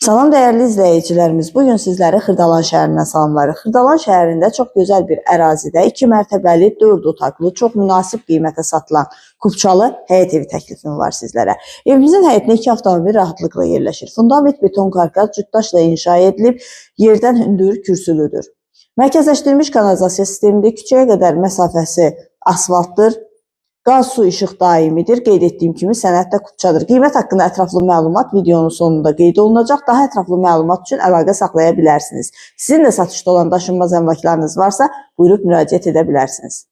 Salam dəyərli izləyicilərimiz, bugün sizləri Xırdalan şəhərindən salamlarıq. Xırdalan şəhərində çox gözəl bir ərazidə 2 mərtəbəli, 4 otaqlı, çox münasib qiymətə satılan Kupçalı həyət evi təklifim var sizlərə. Evimizin həyətinə 2 avtomobil rahatlıqla yerləşir. Fundament beton karkaz cütdaşla inşa edilib, yerdən hündür, kürsülüdür. Mərkəzləşdirilmiş kanalizasiya sistemidir, küçəyə qədər məsafəsi asfaltdır. Qaz, su, işıq daimidir. Qeyd etdiyim kimi sənəddə Kupçadır. Qiymət haqqında ətraflı məlumat videonun sonunda qeyd olunacaq. Daha ətraflı məlumat üçün əlaqə saxlaya bilərsiniz. Sizin də satışda olan daşınmaz əmlaklarınız varsa, buyurub müraciət edə bilərsiniz.